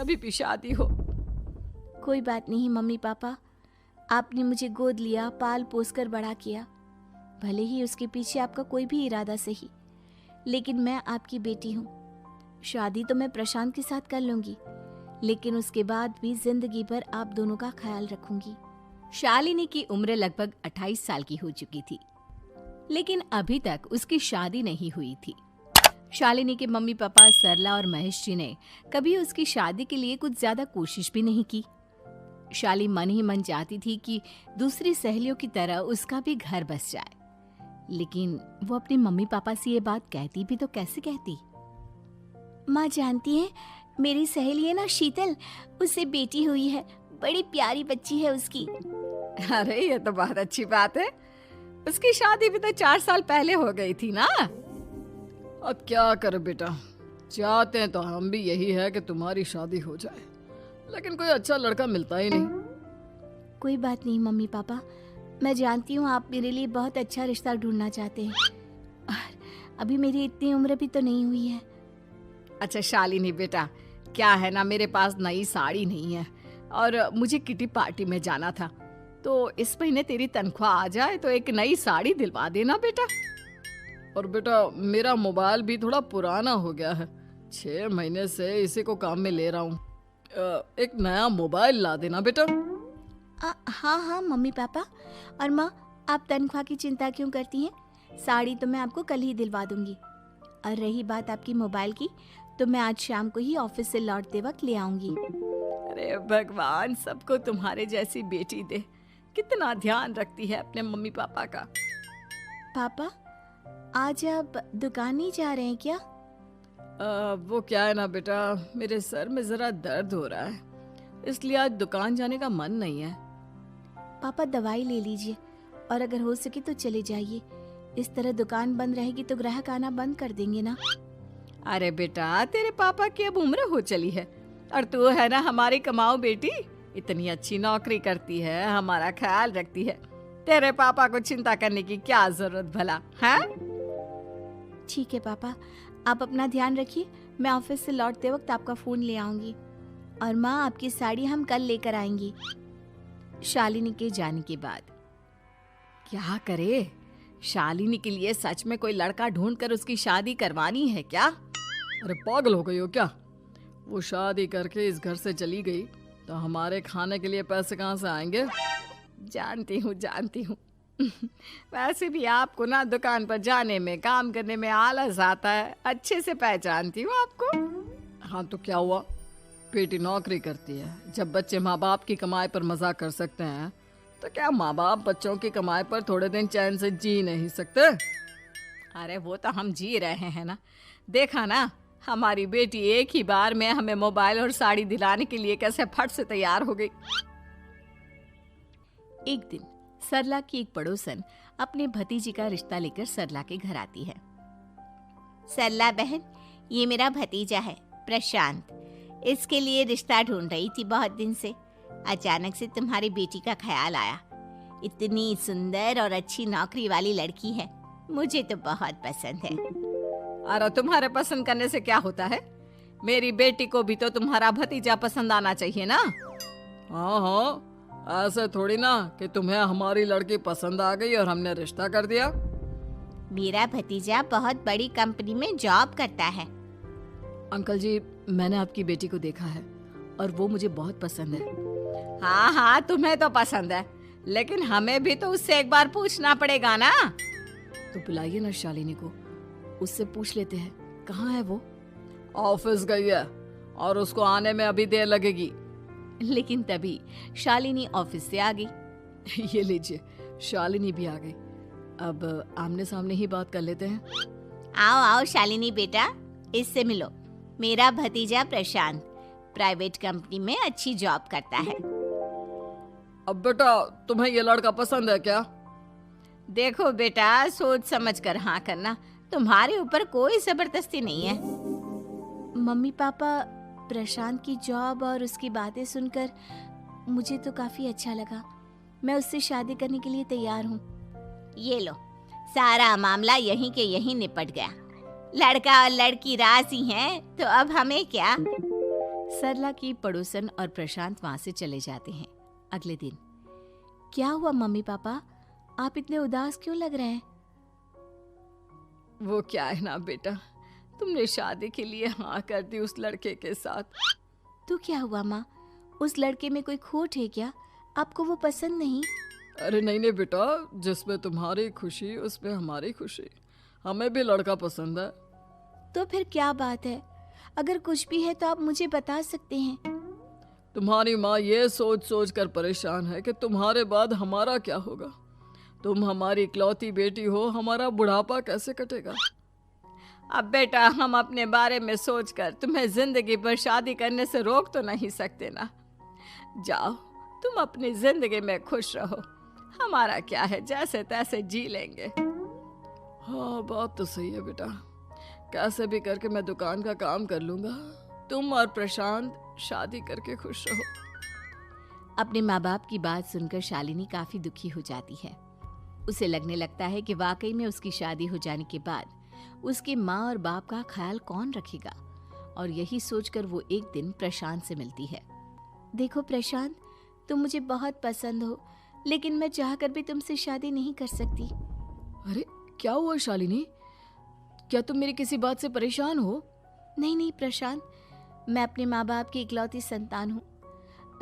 अभी भी शादी हो। कोई बात नहीं मम्मी पापा, आपने मुझे गोद लिया, पाल पोस कर बड़ा किया। भले ही उसके पीछे आपका कोई भी इरादा सही, लेकिन मैं आपकी बेटी हूँ। शादी तो मैं प्रशांत के साथ कर लूंगी, लेकिन उसके बाद भी जिंदगी भर आप दोनों का ख्याल रखूंगी। शालिनी की उम्र लगभग 28 साल की हो चुकी थी, लेकिन अभी तक उसकी शादी नहीं हुई थी। शालिनी के मम्मी पापा सरला और महेश जी ने कभी उसकी शादी के लिए कुछ ज्यादा कोशिश भी नहीं की। शाली मन ही मन चाहती थी कि दूसरी सहेलियों की तरह उसका भी घर बस जाए, लेकिन वो अपने मम्मी पापा से ये बात कहती भी तो कैसे कहती। माँ जानती है, मेरी सहेली है ना शीतल, उससे बेटी हुई है, बड़ी प्यारी बच्ची है उसकी। अरे ये तो बहुत अच्छी बात है। उसकी शादी भी तो 4 साल पहले हो गई थी ना। अब क्या करे बेटा, चाहते हैं तो हम भी यही है कि तुम्हारी शादी हो जाए, लेकिन कोई अच्छा लड़का मिलता ही नहीं। कोई बात नहीं मम्मी पापा, मैं जानती हूँ आप मेरे लिए बहुत अच्छा रिश्ता ढूंढना चाहते हैं, और अभी मेरी इतनी उम्र भी तो नहीं हुई है। अच्छा शालिनी बेटा, क्या है ना, मेरे पास नई साड़ी नहीं है और मुझे किटी पार्टी में जाना था, तो इस महीने तेरी तनख्वाह आ जाए तो एक नई साड़ी दिलवा देना बेटा। और बेटा मेरा मोबाइल भी थोड़ा पुराना हो गया है, 6 महीने से इसी को काम में ले रहा हूँ, एक नया मोबाइल ला देना बेटा। हाँ हाँ मम्मी पापा। और माँ, आप तनख्वाह की चिंता क्यों करती हैं? साड़ी तो मैं आपको कल ही दिलवा दूंगी। और रही बात आपकी मोबाइल की, तो मैं आज शाम को ही ऑफिस से लौटते वक्त ले आऊंगी। अरे भगवान सबको तुम्हारे जैसी बेटी दे, कितना ध्यान रखती है अपने मम्मी पापा का। पापा, आज आप दुकान नहीं जा रहे हैं क्या? वो क्या है ना बेटा, मेरे सर में जरा दर्द हो रहा है, इसलिए आज दुकान जाने का मन नहीं है। पापा दवाई ले लीजिए, और अगर हो सके तो चले जाइए। इस तरह दुकान बंद रहेगी तो ग्राहक आना बंद कर देंगे ना। अरे बेटा तेरे पापा की अब उम्र हो चली है, और तू है ना हमारी कमाऊ बेटी, इतनी अच्छी नौकरी करती है, हमारा ख्याल रखती है, तेरे पापा को चिंता करने की क्या जरूरत भला है? ठीक है पापा, आप अपना ध्यान रखिए, मैं ऑफिस से लौटते वक्त आपका फोन ले आऊंगी। और माँ, आपकी साड़ी हम कल लेकर आएंगी। शालिनी के जाने के बाद क्या करे? शालिनी के लिए सच में कोई लड़का ढूंढकर उसकी शादी करवानी है क्या? अरे पागल हो गई हो क्या? वो शादी करके इस घर से चली गई तो हमारे खाने के लिए पैसे कहाँ से आएंगे? जानती हूँ वैसे भी आपको ना दुकान पर जाने में, काम करने में आलस आता है, अच्छे से पहचानती हूँ आपको। हाँ तो क्या हुआ, बेटी नौकरी करती है, जब बच्चे माँ बाप की कमाई पर मजाक कर सकते हैं, तो क्या माँ बाप बच्चों की कमाई पर थोड़े दिन चैन से जी नहीं सकते? अरे वो तो हम जी रहे हैं ना, देखा ना हमारी बेटी एक ही बार में हमें मोबाइल और साड़ी दिलाने के लिए कैसे फट से तैयार हो गई। एक दिन सरला की एक पड़ोसन अपने भतीजी का रिश्ता लेकर सरला के घर आती है। सरला बहन, ये मेरा भतीजा है प्रशांत, इसके लिए रिश्ता ढूंढ रही थी बहुत दिन से। अचानक से तुम्हारी बेटी का ख्याल आया, इतनी सुंदर और अच्छी नौकरी वाली लड़की है, मुझे तो बहुत पसंद है। अरे तुम्हारे पसंद करने से क्या होता है, मेरी बेटी को भी तो तुम्हारा भतीजा पसंद आना चाहिए ना। हाँ, ऐसे थोड़ी ना कि तुम्हें हमारी लड़की पसंद आ गई और हमने रिश्ता कर दिया। मेरा भतीजा बहुत बड़ी कंपनी में जॉब करता है। अंकल जी, मैंने आपकी बेटी को देखा है और वो मुझे बहुत पसंद है। हाँ तुम्हें तो पसंद है, लेकिन हमें भी तो उससे एक बार पूछना पड़ेगा ना। तो बुलाइए ना शालिनी को, उससे पूछ लेते हैं कहाँ है वो। ऑफिस गई है और उसको आने में अभी देर लगेगी। लेकिन तभी शालिनी ऑफिस से आ गई। ये लीजिए, शालिनी भी आ गई। अब आमने सामने ही बात कर लेते हैं। आओ शालिनी बेटा, इससे मिलो, मेरा भतीजा प्रशांत प्राइवेट कंपनी में अच्छी जॉब करता है। अब बेटा तुम्हें ये लड़का पसंद है क्या? देखो बेटा, सोच समझ कर हाँ करना, तुम्हारे ऊपर कोई जबरदस्ती नहीं है। मम्मी पापा, प्रशांत की जॉब और उसकी बातें सुनकर मुझे तो काफी अच्छा लगा, मैं उससे शादी करने के लिए तैयार हूँ। ये लो, सारा मामला यहीं के यहीं निपट गया, लड़का और लड़की राजी हैं, तो अब हमें क्या। सरला की पड़ोसन और प्रशांत वहां से चले जाते हैं। अगले दिन, क्या हुआ मम्मी पापा, आप इतने उदास क्यों लग रहे हैं? वो क्या है ना बेटा, तुमने शादी के लिए हाँ कर दी उस लड़के के साथ। तो क्या हुआ माँ, उस लड़के में कोई खोट है क्या? आपको वो पसंद नहीं? अरे नहीं नहीं बेटा, जिसमें तुम्हारी खुशी उसमें हमारी खुशी। हमें भी लड़का पसंद है। तो फिर क्या बात है? अगर कुछ भी है तो आप मुझे बता सकते हैं। तुम्हारी माँ ये सोच सोच कर परेशान है कि तुम्हारे बाद हमारा क्या होगा। तुम हमारी इकलौती बेटी हो, हमारा बुढ़ापा कैसे कटेगा। अब बेटा, हम अपने बारे में सोचकर तुम्हें जिंदगी भर शादी करने से रोक तो नहीं सकते ना। जाओ, तुम अपनी जिंदगी में खुश रहो, हमारा क्या है, जैसे तैसे जी लेंगे। हाँ बात तो सही है बेटा, कैसे भी करके मैं दुकान का काम कर लूंगा। तुम और प्रशांत शादी करके खुश रहो। अपने माँ बाप की बात सुनकर शालिनी काफी दुखी हो जाती है। उसे लगने लगता है कि वाकई में उसकी शादी हो जाने के बाद उसकी माँ और बाप का ख्याल कौन रखेगा। और यही सोचकर वो एक दिन प्रशांत से मिलती है। देखो प्रशांत, तुम मुझे बहुत पसंद हो, लेकिन मैं चाहकर भी तुमसे शादी नहीं कर सकती। अरे क्या हुआ शालिनी, क्या तुम मेरी किसी बात से परेशान हो? नहीं नहीं प्रशांत, मैं अपने माँ बाप की इकलौती संतान हूँ।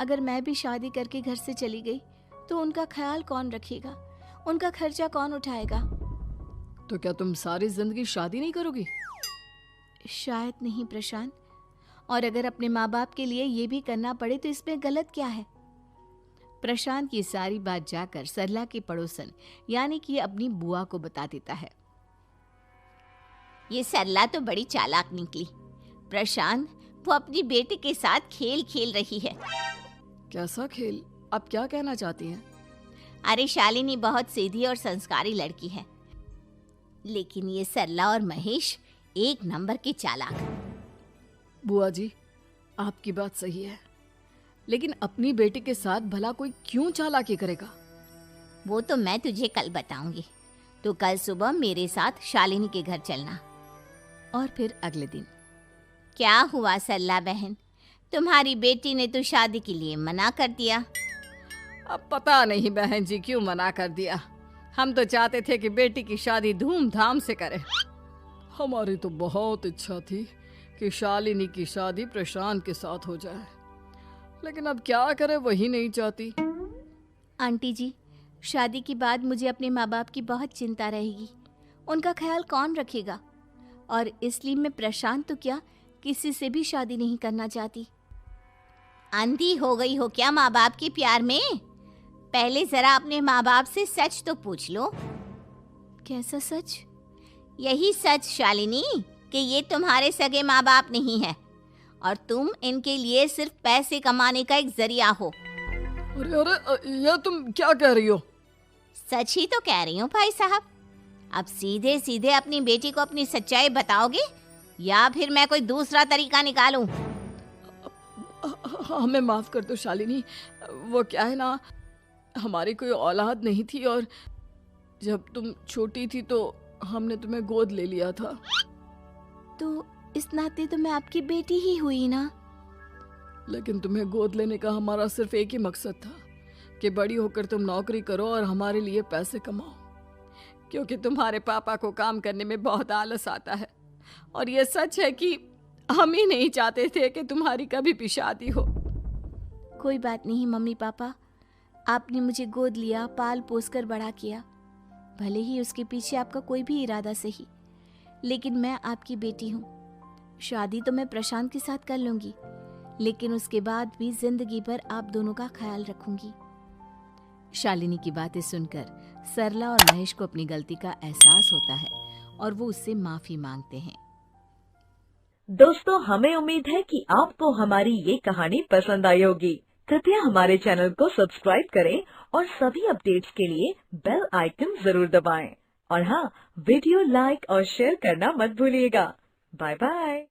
अगर मैं भी शादी करके घर से चली गई तो उनका ख्याल कौन रखेगा, उनका खर्चा कौन उठाएगा? तो क्या तुम सारी जिंदगी शादी नहीं करोगी? शायद नहीं प्रशांत, और अगर अपने माँ बाप के लिए ये भी करना पड़े तो इसमें गलत क्या है? प्रशांत की सारी बात जाकर सरला के पड़ोसन यानी कि अपनी बुआ को बता देता है। ये सरला तो बड़ी चालाक निकली। प्रशांत, वो अपनी बेटी के साथ खेल खेल रही है। कैसा खेल? आप क्या कहना चाहती हैं? अरे शालिनी बहुत सीधी और संस्कारी लड़की है, लेकिन ये सरला और महेश एक नंबर के चालाक। बुआ जी, आपकी बात सही है, लेकिन अपनी बेटी के साथ भला कोई क्यों चालाकी करेगा? वो तो मैं तुझे कल बताऊंगी। तो कल सुबह मेरे साथ शालिनी के घर चलना। और फिर अगले दिन, क्या हुआ सरला बहन, तुम्हारी बेटी ने तो शादी के लिए मना कर दिया। अब पता नहीं बहन जी क्यों मना कर दिया। हम तो चाहते थे कि बेटी की शादी धूमधाम से करें। हमारी तो बहुत इच्छा थी कि शालिनी की शादी प्रशांत के साथ हो जाए, लेकिन अब क्या करें, वही नहीं चाहती। आंटी जी, शादी के बाद मुझे अपने माँ बाप की बहुत चिंता रहेगी। उनका ख्याल कौन रखेगा? और इसलिए मैं प्रशांत तो क्या, किसी से भी शादी नहीं करना चाहती। अंधी हो गई हो क्या माँ बाप के प्यार में? पहले जरा अपने माँ बाप से सच तो पूछ लो। कैसा सच? यही सच शालिनी, कि ये तुम्हारे सगे माँ बाप नहीं है और तुम इनके लिए सिर्फ पैसे कमाने का एक जरिया हो। अरे अरे, ये तुम क्या कह रही हो? सच ही तो कह रही हूँ भाई साहब। अब सीधे सीधे अपनी बेटी को अपनी सच्चाई बताओगे या फिर मैं कोई दूसरा तरीका निकालूं? हमें माफ कर दो शालिनी, वो क्या है ना, हमारी कोई औलाद नहीं थी और जब तुम छोटी थी तो हमने तुम्हें गोद ले लिया था। तो इस नाते तो मैं आपकी बेटी ही हुई ना। लेकिन तुम्हें गोद लेने का हमारा सिर्फ एक ही मकसद था कि बड़ी होकर तुम नौकरी करो और हमारे लिए पैसे कमाओ, क्योंकि तुम्हारे पापा को काम करने में बहुत आलस आता है। और ये सच है कि हम ही नहीं चाहते थे कि तुम्हारी कभी भी शादी हो। कोई बात नहीं मम्मी पापा, आपने मुझे गोद लिया, पाल पोस कर बड़ा किया। भले ही उसके पीछे आपका कोई भी इरादा सही, लेकिन मैं आपकी बेटी हूँ। शादी तो मैं प्रशांत के साथ कर लूंगी, लेकिन उसके बाद भी जिंदगी भर आप दोनों का ख्याल रखूंगी। शालिनी की बातें सुनकर सरला और महेश को अपनी गलती का एहसास होता है और वो उससे माफी मांगते हैं। दोस्तों, हमें उम्मीद है कि आपको हमारी ये कहानी पसंद आई होगी। कृपया हमारे चैनल को सब्सक्राइब करें और सभी अपडेट्स के लिए बेल आइकन जरूर दबाएं। और हाँ, वीडियो लाइक और शेयर करना मत भूलिएगा। Bye bye.